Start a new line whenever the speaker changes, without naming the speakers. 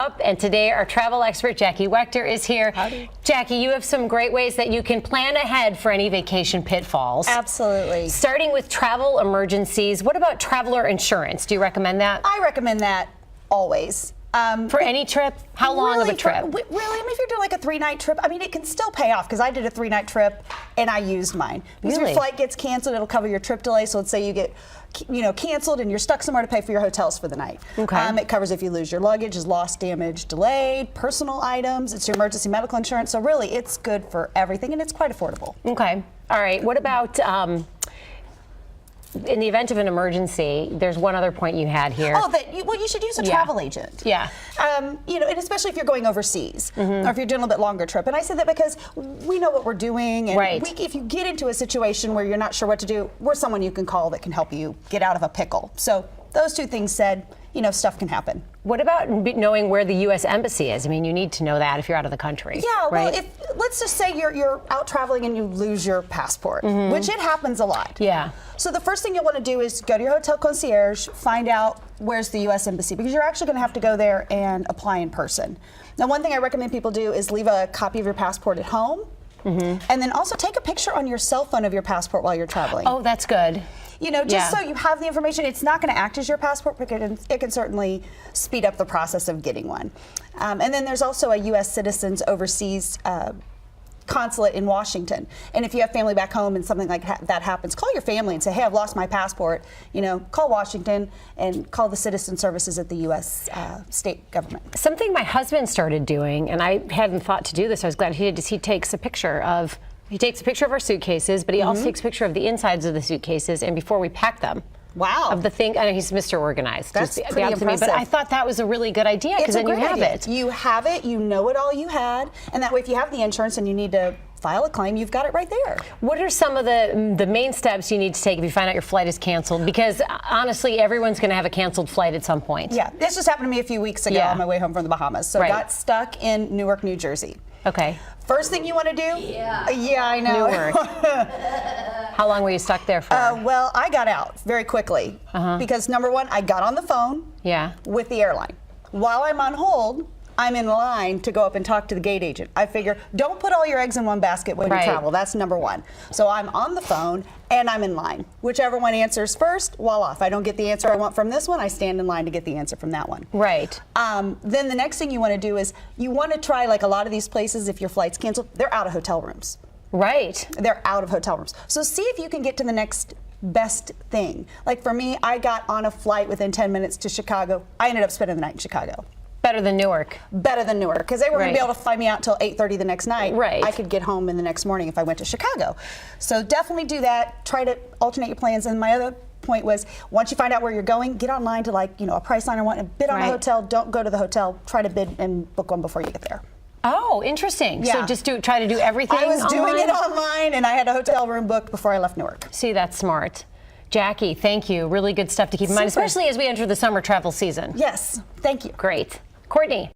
up. And today our travel expert, Jackie Wechter, is here.
Howdy.
Jackie, you have some great ways that you can plan ahead for any vacation pitfalls.
Absolutely.
Starting with travel emergencies, what about traveler insurance? Do you recommend that?
I recommend that always.
For any trip? How long of a trip?
Really, if you're doing like a 3-night trip, I mean, it can still pay off because I did a 3-night trip and I used mine. Because
Really?
your flight gets canceled, it'll cover your trip delay. So let's say you get, canceled and you're stuck somewhere to pay for your hotels for the night.
Okay.
It covers if you lose your luggage, is lost, damage, delayed, personal items. It's your emergency medical insurance. So really, it's good for everything and it's quite affordable.
Okay. All right. What about in the event of an emergency? There's one other point you had here.
Oh, you should use a travel agent.
Yeah.
And especially if you're going overseas or if you're doing a little bit longer trip. And I say that because we know what we're doing. And
Right.
if you get into a situation where you're not sure what to do, we're someone you can call that can help you get out of a pickle. So those two things said, stuff can happen.
What about knowing where the U.S. Embassy is? I mean, you need to know that if you're out of the country.
Yeah, well,
right?
let's just say you're out traveling and you lose your passport, which it happens a lot.
Yeah.
So the first thing you'll want to do is go to your hotel concierge, find out where's the U.S. Embassy, because you're actually going to have to go there and apply in person. Now, one thing I recommend people do is leave a copy of your passport at home, and then also take a picture on your cell phone of your passport while you're traveling.
Oh, that's good.
Just so you have the information. It's not going to act as your passport, but it can certainly speed up the process of getting one. And then there's also a U.S. Citizens Overseas Consulate in Washington. And if you have family back home and something like that happens, call your family and say, hey, I've lost my passport. Call Washington and call the citizen services at the U.S. state government.
Something my husband started doing, and I hadn't thought to do this, I was glad he did, is he takes a picture of our suitcases, but he also takes a picture of the insides of the suitcases, and before we pack them.
Wow.
Of the thing, I know he's Mr. Organized.
That's
just
pretty impressive.
But I thought that was a really good idea because then you have it.
You have it, you know it all you had, and that way if you have the insurance and you need to file a claim, you've got it right there.
What are some of the main steps you need to take if you find out your flight is canceled? Because honestly, everyone's going to have a canceled flight at some point.
Yeah, this just happened to me a few weeks ago on my way home from the Bahamas. So I got stuck in Newark, New Jersey.
Okay.
First thing you want to do?
Yeah,
I know.
Newark. How long were you stuck there for?
Well, I got out very quickly because number one, I got on the phone with the airline. While I'm on hold, I'm in line to go up and talk to the gate agent. I figure, don't put all your eggs in one basket when you travel. That's number one. So I'm on the phone and I'm in line. Whichever one answers first, voila. If I don't get the answer I want from this one, I stand in line to get the answer from that one.
Right.
Then the next thing you want to do is you want to try, like a lot of these places, if your flight's canceled, they're out of hotel rooms.
Right.
They're out of hotel rooms. So see if you can get to the next best thing. Like for me, I got on a flight within 10 minutes to Chicago. I ended up spending the night in Chicago.
Better than Newark.
Better than Newark, because they were going to be able to fly me out till 8:30 the next night.
Right.
I could get home in the next morning if I went to Chicago. So definitely do that. Try to alternate your plans. And my other point was, once you find out where you're going, get online to a Priceline or one and bid on a hotel. Don't go to the hotel. Try to bid and book one before you get there.
Oh, interesting.
Yeah.
So just try to do everything
I was
online?
doing it online, and I had a hotel room booked before I left Newark.
See, that's smart. Jackie, thank you. Really good stuff to keep in mind, especially as we enter the summer travel season.
Yes, thank you.
Great. Courtney.